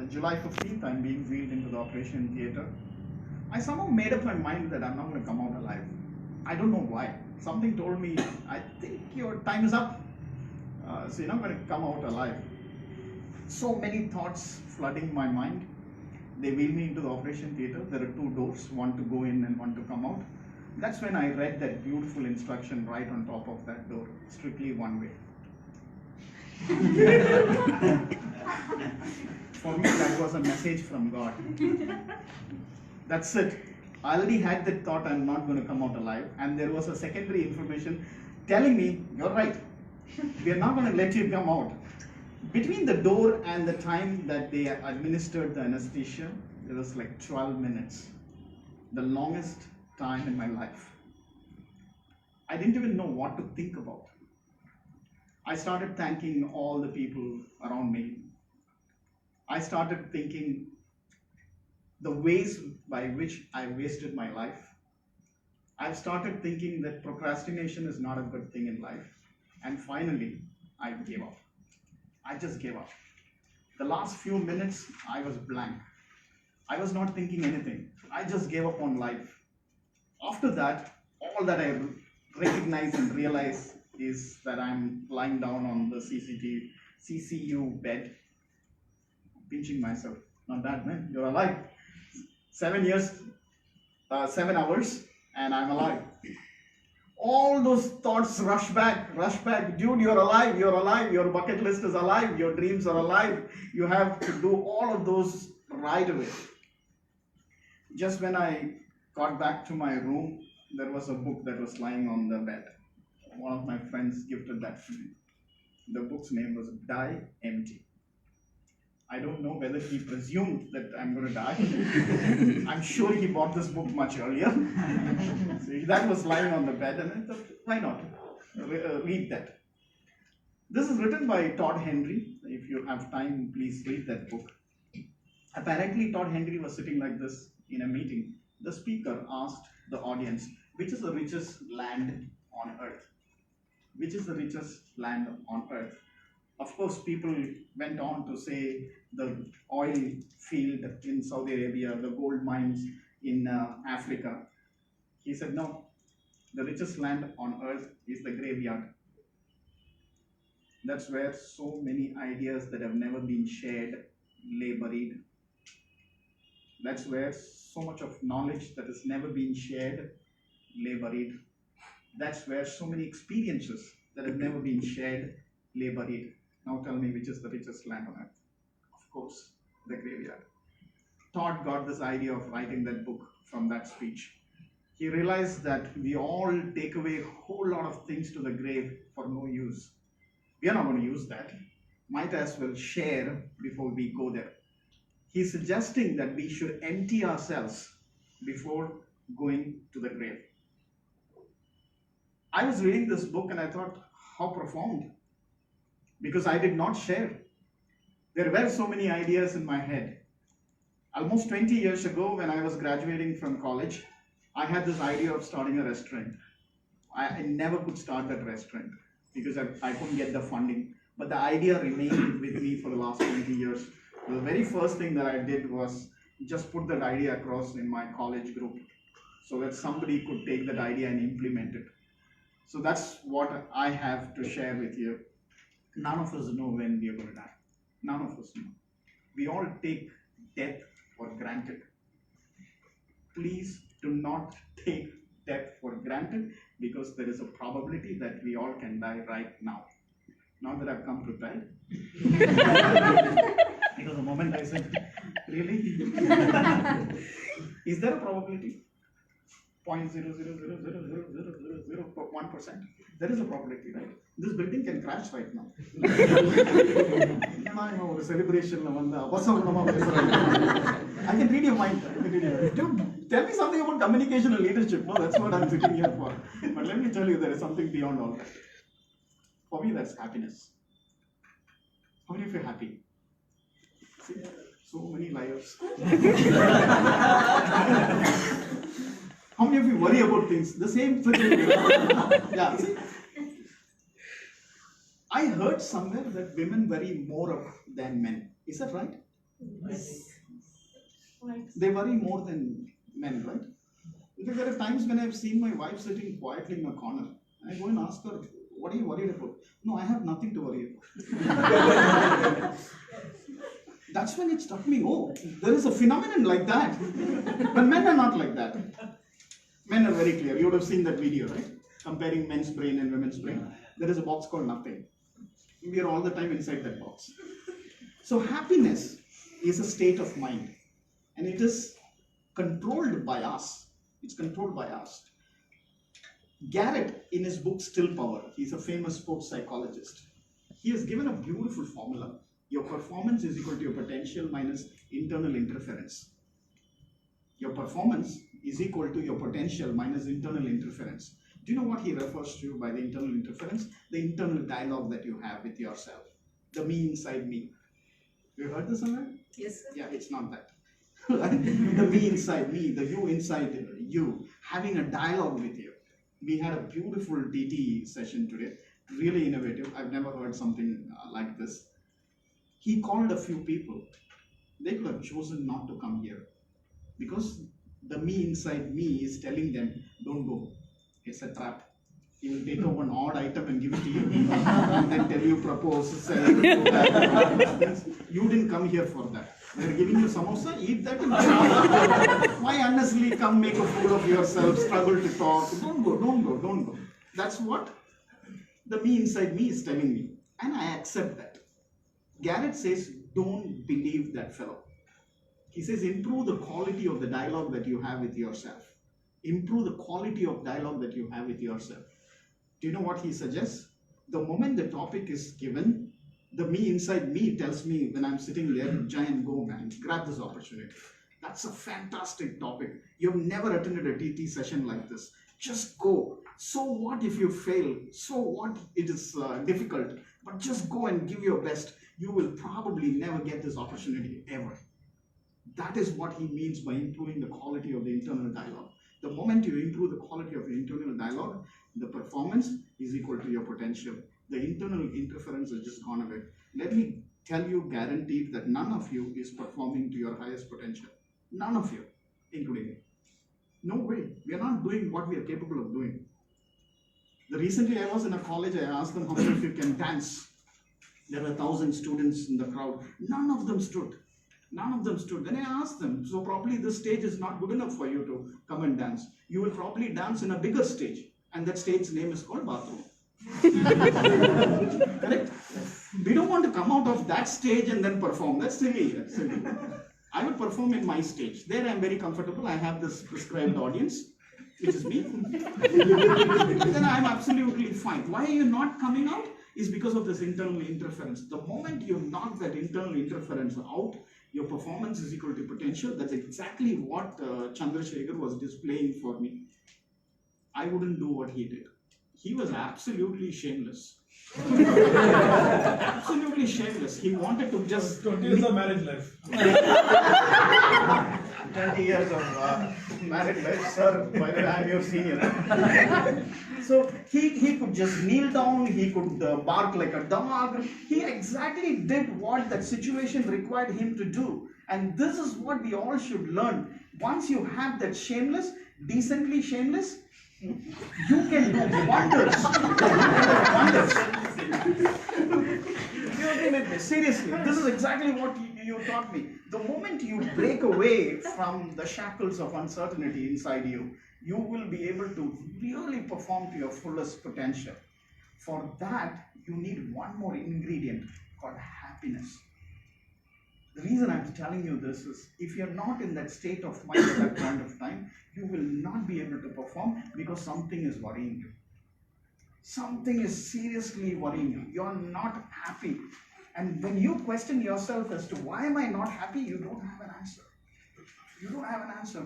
July 15th, I'm being wheeled into the operation theater. I somehow made up my mind that I'm not going to come out alive. I don't know why. Something told me, I think your time is up. So you're not going to come out alive. So many thoughts flooding my mind. They wheel me into the operation theater. There are two doors, one to go in and one to come out. That's when I read that beautiful instruction right on top of that door, strictly one way. For me, that was a message from God. That's it. I already had that thought I'm not going to come out alive, and there was a secondary information telling me, you're right, we are not going to let you come out. Between the door and the time that they administered the anesthesia, it was like 12 minutes, the longest time in my life. I didn't even know what to think about. I started thanking all the people around me. I started thinking the ways by which I wasted my life. I've started thinking that procrastination is not a good thing in life. And finally, I gave up. I just gave up. The last few minutes, I was blank. I was not thinking anything. I just gave up on life. After that, all that I recognize and realize is that I'm lying down on the CCU bed, pinching myself. Not bad, man. You're alive. 7 years, 7 hours, and I'm alive. All those thoughts rush back. Dude, you're alive, your bucket list is alive, your dreams are alive. You have to do all of those right away. Just when I got back to my room, there was a book that was lying on the bed. One of my friends gifted that to me. The book's name was Die Empty. I don't know whether he presumed that I'm going to die. I'm sure he bought this book much earlier. So that was lying on the bed, and I thought, why not? Read that. This is written by Todd Henry. If you have time, please read that book. Apparently, Todd Henry was sitting like this in a meeting. The speaker asked the audience, which is the richest land on earth? Which is the richest land on earth? Of course, people went on to say the oil field in Saudi Arabia, the gold mines in Africa. He said, no, the richest land on earth is the graveyard. That's where so many ideas that have never been shared lay buried. That's where so much of knowledge that has never been shared lay buried. That's where so many experiences that have never been shared lay buried. Now tell me, which is the richest land on earth? Of course, the graveyard. Todd got this idea of writing that book from that speech. He realized that we all take away a whole lot of things to the grave for no use. We are not going to use that. Might as well share before we go there. He's suggesting that we should empty ourselves before going to the grave. I was reading this book and I thought, how profound. Because I did not share. There were so many ideas in my head. Almost 20 years ago, when I was graduating from college, I had this idea of starting a restaurant. I never could start that restaurant because I couldn't get the funding. But the idea remained with me for the last 20 years. The very first thing that I did was just put that idea across in my college group so that somebody could take that idea and implement it. So that's what I have to share with you. None of us know when we are going to die. None of us know. We all take death for granted. Please do not take death for granted because there is a probability that we all can die right now. Not that I've come prepared. Because the moment I said, really? Is there a probability? 0.0000001%. There is a probability, right? This building can crash right now. Celebration. I can read your mind. Dude, tell me something about communication and leadership. No, that's what I'm sitting here for. But let me tell you, there is something beyond all that. For me, that's happiness. How many of you are happy? See, so many liars. How many of you worry about things? The same thing. Yeah, see? I heard somewhere that women worry more than men. Is that right? They worry more than men, right? In fact, there are times when I've seen my wife sitting quietly in a corner. I go and ask her, "What are you worried about?" "No, I have nothing to worry about." That's when it struck me, oh, there is a phenomenon like that. But men are not like that. Men are very clear. You would have seen that video, right? Comparing men's brain and women's brain. There is a box called nothing. We are all the time inside that box. So happiness is a state of mind. And it is controlled by us. It's controlled by us. Garrett, in his book Still Power, he's a famous sports psychologist. He has given a beautiful formula. Your performance is equal to your potential minus internal interference. Your performance is equal to your potential minus internal interference. Do you know what he refers to by the internal interference? The internal dialogue that you have with yourself. The me inside me. You heard this somewhere? Yes, sir. Yeah, it's not that. The me inside me, the you inside you, having a dialogue with you. We had a beautiful DT session today, really innovative. I've never heard something like this. He called a few people. They could have chosen not to come here because the me inside me is telling them, don't go. It's a trap. He will take up an odd item and give it to you and then tell you propose, sell, do that. You didn't come here for that. They're giving you samosa, eat that and go. Why unnecessarily come make a fool of yourself, struggle to talk? Don't go, don't go, don't go. That's what the me inside me is telling me. And I accept that. Garrett says, don't believe that fellow. He says, improve the quality of the dialogue that you have with yourself. Improve the quality of dialogue that you have with yourself. Do you know what he suggests? The moment the topic is given, the me inside me tells me when I'm sitting there, Jayan, go man, grab this opportunity. That's a fantastic topic. You've never attended a TT session like this. Just go. So what if you fail? So what it is difficult? But just go and give your best. You will probably never get this opportunity ever. That is what he means by improving the quality of the internal dialogue. The moment you improve the quality of the internal dialogue, the performance is equal to your potential. The internal interference has just gone away. Let me tell you guaranteed that none of you is performing to your highest potential. None of you, including me. No way. We are not doing what we are capable of doing. Recently I was in a college, I asked them how many of you can dance. There were 1,000 students in the crowd. None of them stood. None of them stood. Then I asked them, so probably this stage is not good enough for you to come and dance. You will probably dance in a bigger stage. And that stage's name is called bathroom. Correct? We don't want to come out of that stage and then perform. That's silly. That's silly. I would perform in my stage. There I'm very comfortable. I have this prescribed audience, which is me. Then I'm absolutely fine. Why are you not coming out? Is because of this internal interference. The moment you knock that internal interference out, your performance is equal to potential. That's exactly what Chandrasekhar was displaying for me. I wouldn't do what he did. He was absolutely shameless. Absolutely shameless. He wanted to just... 20 years of marriage life. 20 years of married life, sir. By the way, I'm your senior. So he could just kneel down, he could bark like a dog. He exactly did what that situation required him to do. And this is what we all should learn. Once you have that shameless, decently shameless, you can do wonders. You agree with me? Seriously, this is exactly what you taught me. The moment you break away from the shackles of uncertainty inside you, you will be able to really perform to your fullest potential. For that, you need one more ingredient called happiness. The reason I'm telling you this is, if you're not in that state of mind at that point of time, you will not be able to perform because something is worrying you. Something is seriously worrying you. You're not happy. And when you question yourself as to why am I not happy, you don't have an answer. You don't have an answer.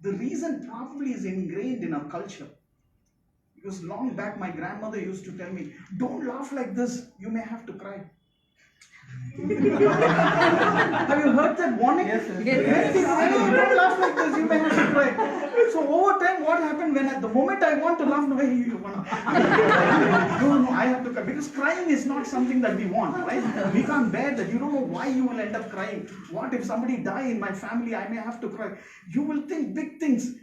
The reason probably is ingrained in our culture. Because long back, my grandmother used to tell me, don't laugh like this, you may have to cry. Have you heard that warning? Yes, sir. When don't laugh like this, you may have to cry. So over time, what happened when at the moment I want to laugh, no, you wanna. No, I have to cry. Because crying is not something that we want, right? We can't bear that. You don't know why you will end up crying. What if somebody die in my family, I may have to cry. You will think big things.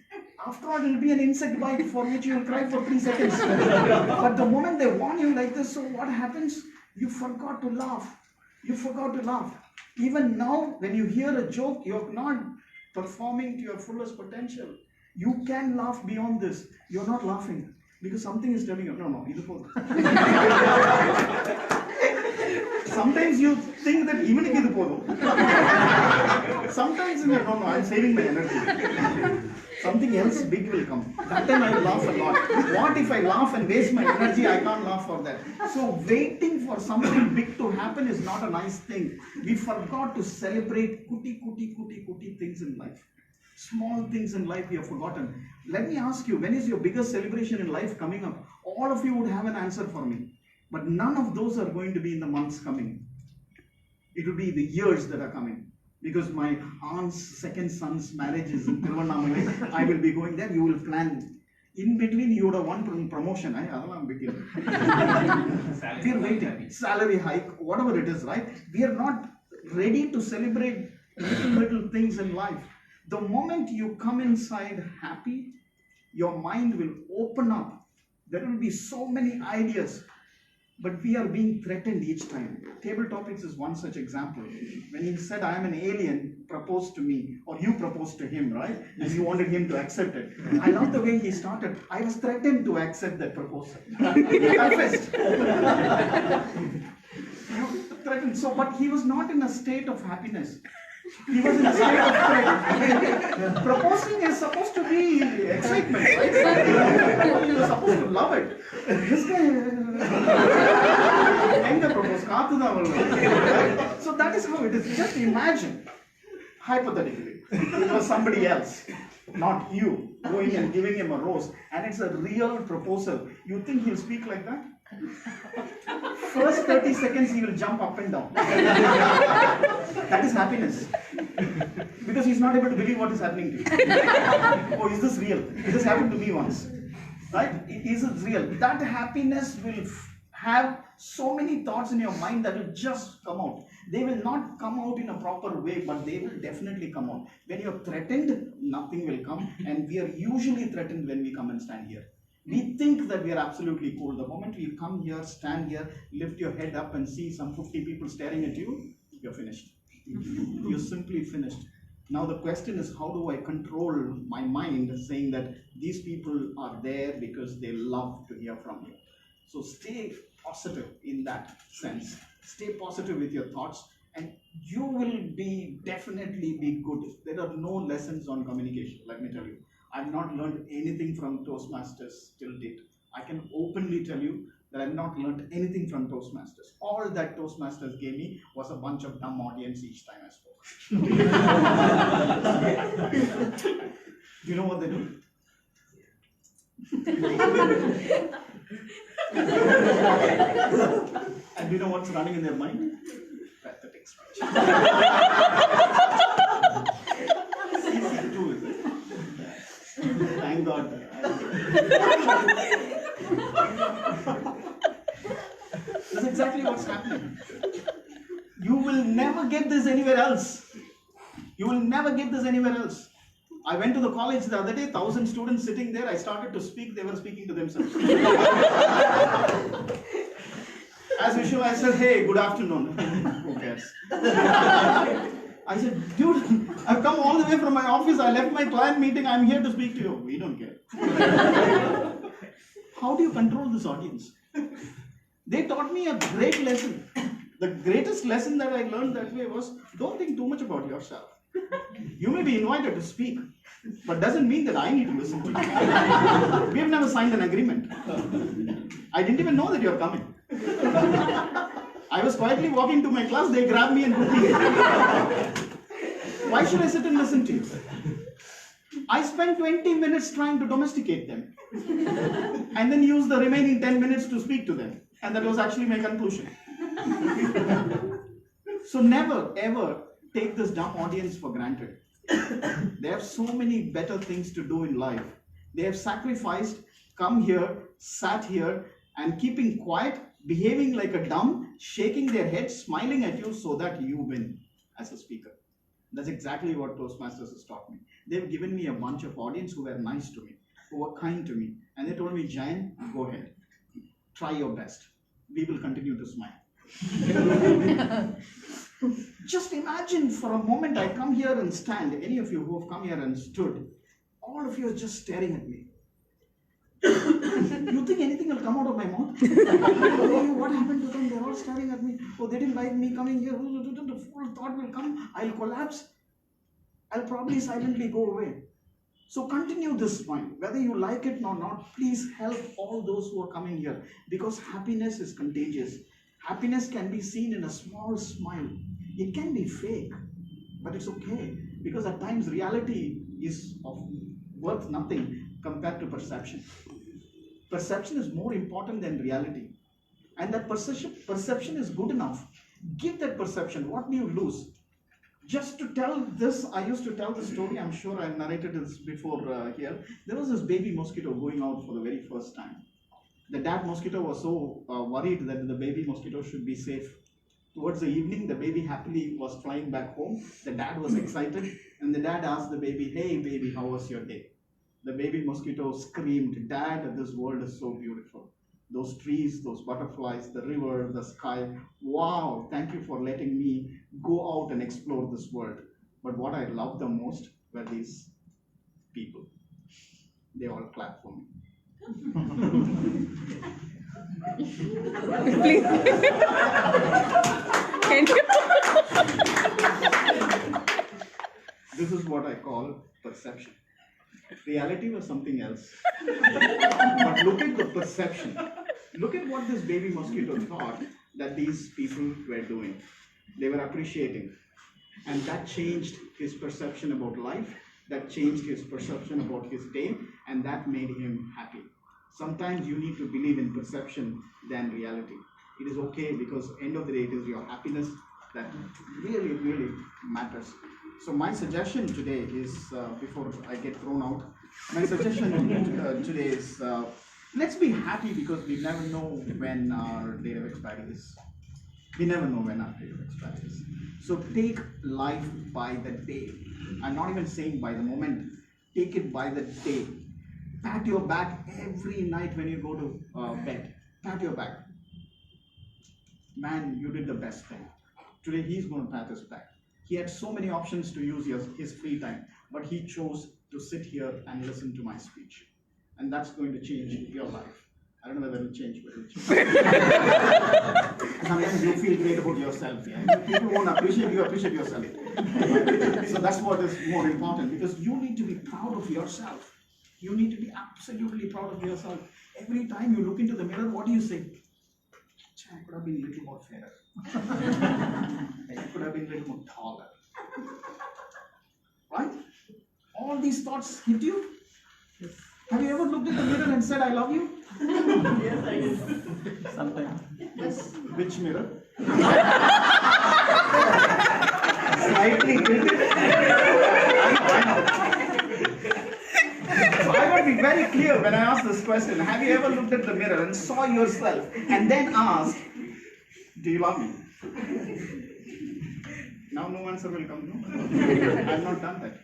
After all, it will be an insect bite for which you will cry for 3 seconds. But the moment they warn you like this, so what happens? You forgot to laugh. You forgot to laugh. Even now, when you hear a joke, you're not performing to your fullest potential. You can laugh beyond this. You're not laughing because something is telling you, no, idu podu. Sometimes you think that even if idu podu. Sometimes you know, no, I'm saving my energy. Something else big will come. That time I will laugh a lot. What if I laugh and waste my energy? I can't laugh for that. So waiting for something big to happen is not a nice thing. We forgot to celebrate kuti things in life. Small things in life we have forgotten. Let me ask you, when is your biggest celebration in life coming up? All of you would have an answer for me. But none of those are going to be in the months coming. It will be the years that are coming. Because my aunt's second son's marriage is in Tiruvannamalai, I will be going there. You will plan. In between, you would have one promotion. We are waiting. Salary hike, whatever it is, right? We are not ready to celebrate little things in life. The moment you come inside happy, your mind will open up. There will be so many ideas. But we are being threatened each time. Table Topics is one such example. When he said, I am an alien, proposed to me, or you proposed to him, right? And you wanted him to accept it. I love the way he started. I was threatened to accept that proposal. Confessed. You threatened. So, but he was not in a state of happiness. He was in a state of threat. Proposing is supposed to be excitement, right? You're supposed to love it. This guy. So that is how it is. Just imagine, hypothetically, it was somebody else, not you, going and giving him a rose, and it's a real proposal. You think he'll speak like that? First 30 seconds he will jump up and down. That is happiness. Because he's not able to believe what is happening to you. Oh, is this real? This happened to me once. Right? Is it real? That happiness will have so many thoughts in your mind that will just come out. They will not come out in a proper way, but they will definitely come out. When you're threatened, nothing will come. And we are usually threatened when we come and stand here. We think that we are absolutely cool. The moment you come here, stand here, lift your head up and see some 50 people staring at you, you're finished. You're simply finished. Now the question is, how do I control my mind saying that these people are there because they love to hear from you? So stay positive in that sense. Stay positive with your thoughts and you will definitely be good. There are no lessons on communication, let me tell you. I've not learned anything from Toastmasters till date. I can openly tell you that I've not learned anything from Toastmasters. All that Toastmasters gave me was a bunch of dumb audience each time I spoke. Do you know what they do? And do you know what's running in their mind? Pathetic speech. Easy to do, is it? Thank God. That's exactly what's happening. You will never get this anywhere else. You will never get this anywhere else. I went to the college the other day, 1,000 students sitting there. I started to speak, they were speaking to themselves. As usual, I said, hey, good afternoon. Who cares? I said, dude, I've come all the way from my office. I left my client meeting. I'm here to speak to you. We don't care. How do you control this audience? They taught me a great lesson. The greatest lesson that I learned that way was, don't think too much about yourself. You may be invited to speak, but doesn't mean that I need to listen to you. We have never signed an agreement. I didn't even know that you're coming. I was quietly walking to my class, they grabbed me and put me. Why should I sit and listen to you? I spent 20 minutes trying to domesticate them and then use the remaining 10 minutes to speak to them. And that was actually my conclusion. So never ever take this dumb audience for granted. They have so many better things to do in life. They have sacrificed, come here, sat here, and keeping quiet, behaving like a dumb, shaking their head, smiling at you so that you win as a speaker. That's exactly what Toastmasters has taught me. They've given me a bunch of audience who were nice to me, who were kind to me, and they told me, Jayan, go ahead, try your best. We will continue to smile. Just imagine for a moment I come here and stand. Any of you who have come here and stood, all of you are just staring at me. You think anything will come out of my mouth? Oh, what happened to them? They're all staring at me. Oh, they didn't like me coming here. The full thought will come. I'll collapse. I'll probably silently go away. So continue this point. Whether you like it or not, please help all those who are coming here. Because happiness is contagious. Happiness can be seen in a small smile. It can be fake, but it's okay. Because at times reality is worth nothing compared to perception. Perception is more important than reality. And that perception is good enough. Give that perception. What do you lose? Just to tell this, I used to tell the story, I'm sure I narrated this before here. There was this baby mosquito going out for the very first time. The dad mosquito was so worried that the baby mosquito should be safe. Towards the evening, the baby happily was flying back home. The dad was excited, and the dad asked the baby, hey baby, how was your day? The baby mosquito screamed, Dad, this world is so beautiful. Those trees, those butterflies, the river, the sky. Wow, thank you for letting me go out and explore this world. But what I loved the most were these people. They all clapped for me. Please. Can you? This is what I call perception. Reality was something else. But look at the perception. Look at what this baby mosquito thought that these people were doing. They were appreciating. And that changed his perception about life. That changed his perception about his day. And that made him happy. Sometimes you need to believe in perception than reality. It is okay because end of the day it is your happiness that really, really matters. So my suggestion today is, before I get thrown out, my suggestion today is, let's be happy because we never know when our date of expiry is. We never know when our date of expiry is. So take life by the day. I'm not even saying by the moment. Take it by the day. Pat your back every night when you go to bed. Pat your back. Man, you did the best thing. Today he's going to pat his back. He had so many options to use his free time, but he chose to sit here and listen to my speech. And that's going to change your life. I don't know whether it will change, but it will change. Sometimes you feel great about yourself. Yeah? People won't appreciate you, appreciate yourself. So that's what is more important, because you need to be proud of yourself. You need to be absolutely proud of yourself. Every time you look into the mirror, what do you say? I could have been a little more fairer. I could have been a little more taller. Right? All these thoughts hit you? Yes. Have you ever looked in the mirror and said, I love you? Yes, I did. Sometimes. Yes. Which mirror? Slightly tilted. I know. So I want to be very clear when I ask this question. Have you ever looked at the mirror and saw yourself and then asked, do you love me? Now no answer will come. No? I have not done that.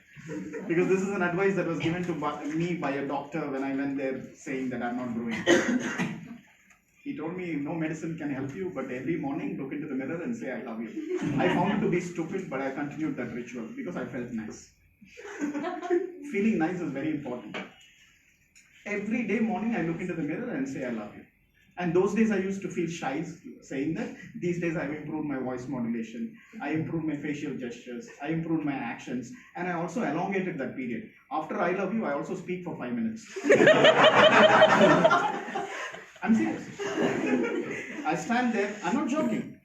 Because this is an advice that was given to me by a doctor when I went there saying that I'm not growing. He told me no medicine can help you, but every morning look into the mirror and say I love you. I found it to be stupid, but I continued that ritual because I felt nice. Feeling nice is very important. Every day morning I look into the mirror and say I love you. And those days I used to feel shy saying that. These days I've improved my voice modulation, I improved my facial gestures, I improved my actions, and I also elongated that period. After I love you, I also speak for 5 minutes. I'm serious. I stand there, I'm not joking.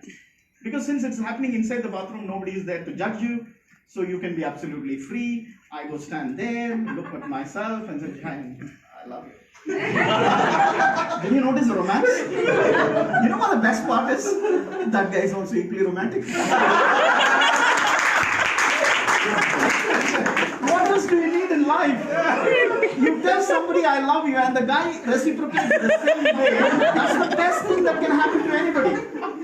Because since it's happening inside the bathroom, nobody is there to judge you, so you can be absolutely free. I go stand there, look at myself and say, I love you. Did you notice the romance? You know what the best part is? That guy is also equally romantic. What else do you need in life? You tell somebody I love you and the guy reciprocates the same way. That's the best thing that can happen to anybody.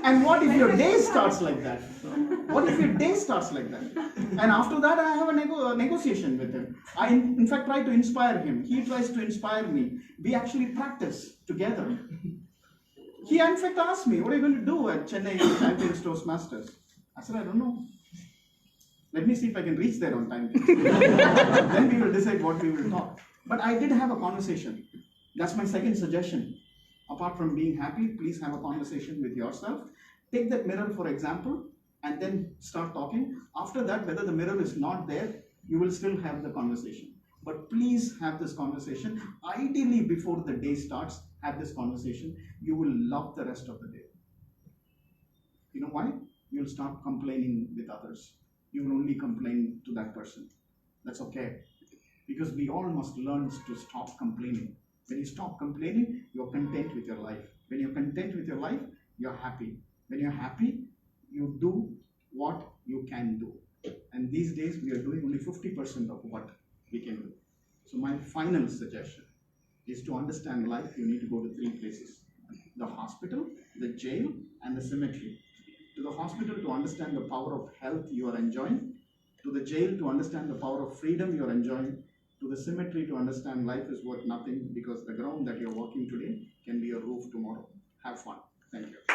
And what if your day starts like that? What if your day starts like that? And after that, I have a negotiation with him. I, in fact, try to inspire him. He tries to inspire me. We actually practice together. He, in fact, asked me, what are you going to do at Chennai Champions Toastmasters? I said, I don't know. Let me see if I can reach there on time. Then we will decide what we will talk. But I did have a conversation. That's my second suggestion. Apart from being happy, please have a conversation with yourself. Take that mirror, for example, and then start talking. After that, whether the mirror is not there, you will still have the conversation. But please have this conversation. Ideally, before the day starts, have this conversation. You will love the rest of the day. You know why? You'll start complaining with others. You will only complain to that person. That's okay. Because we all must learn to stop complaining. When you stop complaining, you're content with your life. When you're content with your life, you're happy. When you're happy, you do what you can do. And these days, we are doing only 50% of what we can do. So my final suggestion is to understand life, you need to go to 3 places. The hospital, the jail, and the cemetery. To the hospital to understand the power of health you are enjoying. To the jail to understand the power of freedom you are enjoying. To the cemetery to understand life is worth nothing because the ground that you're walking today can be your roof tomorrow. Have fun. Thank you.